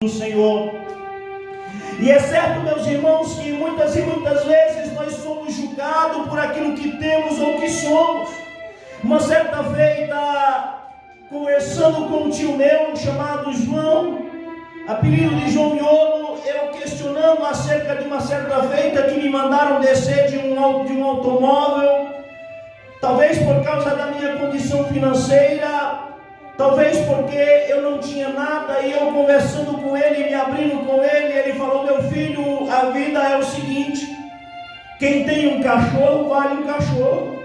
do Senhor. E é certo, meus irmãos, que muitas e muitas vezes nós somos julgados por aquilo que temos ou que somos. Uma certa feita, conversando com um tio meu chamado João, apelido de João Miolo, eu questionando acerca de uma certa feita que me mandaram descer de um automóvel, talvez por causa da minha condição financeira, talvez porque eu não tinha nada, e eu conversando com ele, me abrindo com ele, ele falou: meu filho, a vida é o seguinte, quem tem um cachorro vale um cachorro,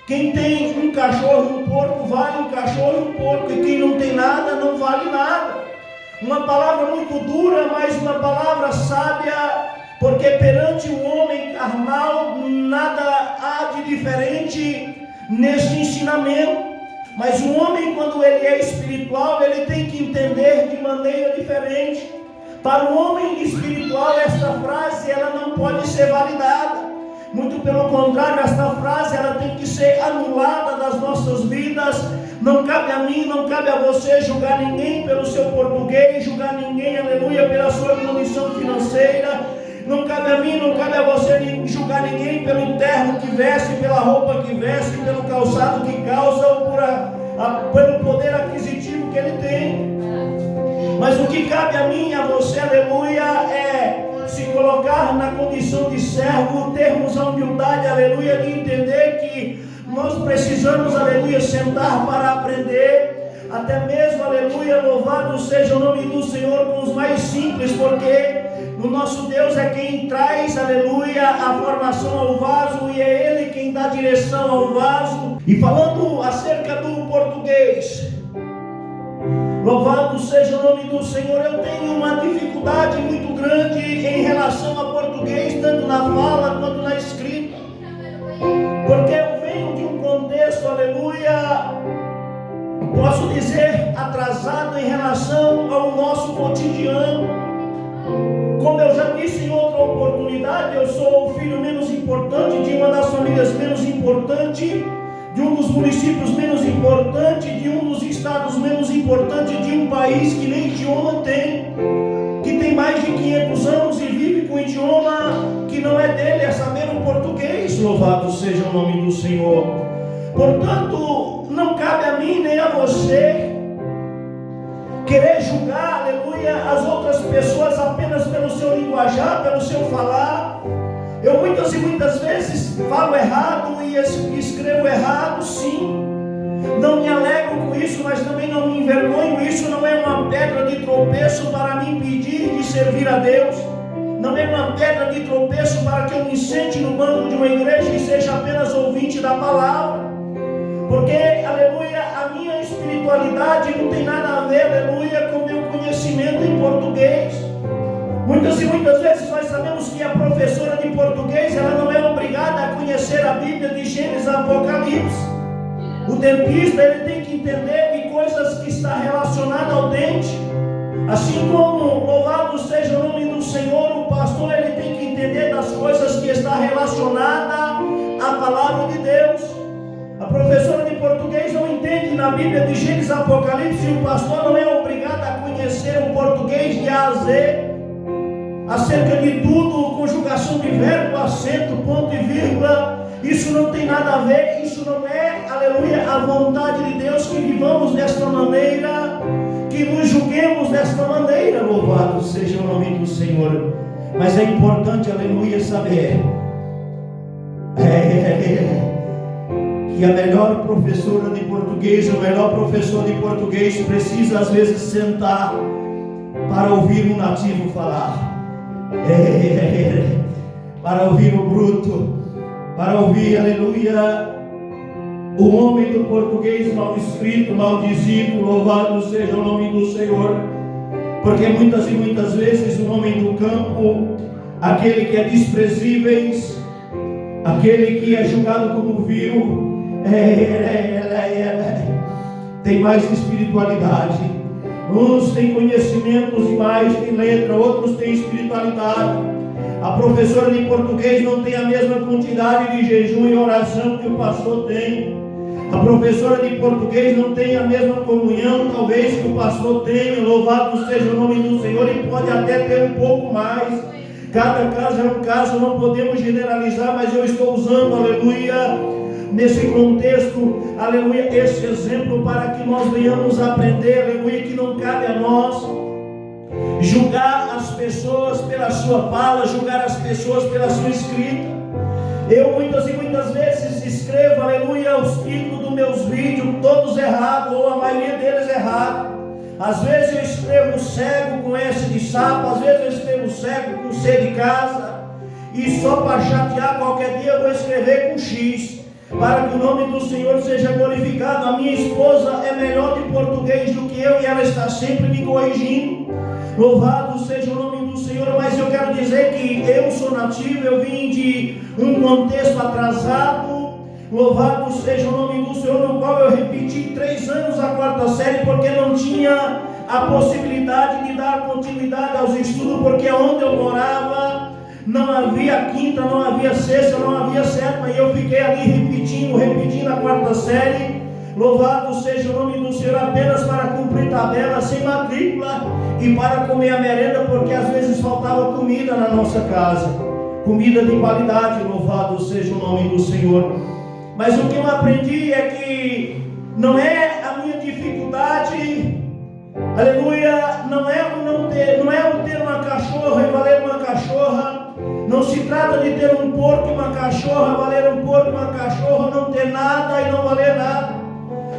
quem tem um cachorro e um porco vale um cachorro e um porco, e quem não tem nada não vale nada. Uma palavra muito dura, mas uma palavra sábia, porque perante o homem carnal nada há de diferente neste ensinamento. Mas o homem, quando ele é espiritual, ele tem que entender de maneira diferente. Para o homem espiritual, esta frase ela não pode ser validada. Muito pelo contrário, esta frase ela tem que ser anulada das nossas vidas. Não cabe a mim, não cabe a você julgar ninguém pelo seu português, julgar ninguém, aleluia, pela sua condição financeira. Não cabe a mim, não cabe a você julgar ninguém pelo terno que veste, pela roupa que veste, pelo calçado que calça, ou pelo poder aquisitivo que ele tem. Mas o que cabe a mim e a você, aleluia, é se colocar na condição de servo, termos a humildade, aleluia, de entender que nós precisamos, aleluia, sentar para aprender. Até mesmo, aleluia, louvado seja o nome do Senhor com os mais simples, porque o nosso Deus é quem traz, aleluia, a formação ao vaso, e é Ele quem dá direção ao vaso. E falando acerca do português, louvado seja o nome do Senhor, eu tenho uma dificuldade muito grande em relação a português, tanto na fala quanto na escrita, porque eu venho de um contexto, aleluia, posso dizer atrasado em relação ao nosso cotidiano. Como eu já disse em outra oportunidade, eu sou o filho menos importante de uma das famílias menos importantes, de um dos municípios menos importantes, de um dos estados menos importantes, de um país que nem idioma tem, que tem mais de 500 anos e vive com um idioma que não é dele, é saber o português. Louvado seja o nome do Senhor. Portanto, não cabe a mim nem a você querer julgar, aleluia, as outras pessoas apenas pelo seu linguajar, pelo seu falar. Eu muitas e muitas vezes falo errado e escrevo errado, sim. Não me alegro com isso, mas também não me envergonho. Isso não é uma pedra de tropeço para me impedir de servir a Deus. Não é uma pedra de tropeço para que eu me sente no banco de uma igreja e seja apenas ouvinte da palavra. Porque, aleluia, a minha espiritualidade não tem nada a ver, aleluia, com o meu conhecimento em português. Muitas e muitas vezes nós sabemos que a professora de português, ela não é obrigada a conhecer a Bíblia de Gênesis a Apocalipse. O dentista, ele tem que entender de coisas que está relacionada ao dente. Assim como, louvado seja o nome do Senhor, o pastor, ele tem que entender das coisas que está relacionada à palavra de Deus. A professora de português não entende na Bíblia de Gênesis e Apocalipse, e o pastor não é obrigado a conhecer o português de A a Z, acerca de tudo, conjugação de verbo, acento, ponto e vírgula. Isso não tem nada a ver, isso não é, aleluia, a vontade de Deus que vivamos desta maneira, que nos julguemos desta maneira. Louvado seja o nome do Senhor. Mas é importante, aleluia, saber que a melhor professora de português, o melhor professor de português precisa às vezes sentar para ouvir um nativo falar, para ouvir o bruto, para ouvir, aleluia, o homem do português mal escrito, mal dizido. Louvado seja o nome do Senhor. Porque muitas e muitas vezes o homem do campo, aquele que é desprezível, aquele que é julgado como vil, tem mais espiritualidade. Uns têm conhecimentos e mais têm letra, outros têm espiritualidade. A professora de português não tem a mesma quantidade de jejum e oração que o pastor tem. A professora de português não tem a mesma comunhão, talvez, que o pastor tenha. Louvado seja o nome do Senhor, e pode até ter um pouco mais. Cada caso é um caso, não podemos generalizar, mas eu estou usando, aleluia, nesse contexto, aleluia, esse exemplo para que nós venhamos aprender, aleluia, que não cabe a nós julgar as pessoas pela sua fala, julgar as pessoas pela sua escrita. Eu muitas e muitas vezes escrevo, aleluia, os títulos dos meus vídeos, todos errados, ou a maioria deles errados. Às vezes eu escrevo cego com S de sapo, às vezes eu escrevo cego com C de casa, e só para chatear qualquer dia eu vou escrever com X, para que o nome do Senhor seja glorificado. A minha esposa é melhor de português do que eu, e ela está sempre me corrigindo. Louvado seja o nome do Senhor. Mas eu quero dizer que eu sou nativo, eu vim de um contexto atrasado. Louvado seja o nome do Senhor, no qual eu repeti 3 anos a 4ª série, porque não tinha a possibilidade de dar continuidade aos estudos, porque onde eu morava não havia 5ª, não havia 6ª, não havia 7ª, e eu fiquei ali repetindo a 4ª série. Louvado seja o nome do Senhor, apenas para cumprir tabela, sem matrícula, e para comer a merenda, porque às vezes faltava comida na nossa casa, comida de qualidade. Louvado seja o nome do Senhor. Mas o que eu aprendi é que não é a minha dificuldade, aleluia, não é o ter uma cachorra e valer uma cachorra. Não se trata de ter um porco e uma cachorra, valer um porco e uma cachorra, não ter nada e não valer nada.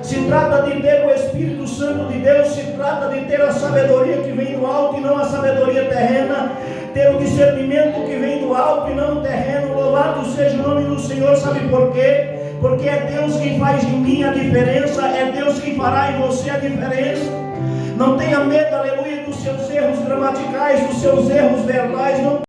Se trata de ter o Espírito Santo de Deus, se trata de ter a sabedoria que vem do alto e não a sabedoria terrena, ter o discernimento que vem do alto e não terreno. Louvado seja o nome do Senhor. Sabe por quê? Porque é Deus quem faz em mim a diferença, é Deus quem fará em você a diferença. Não tenha medo, aleluia, dos seus erros gramaticais, dos seus erros verbais, não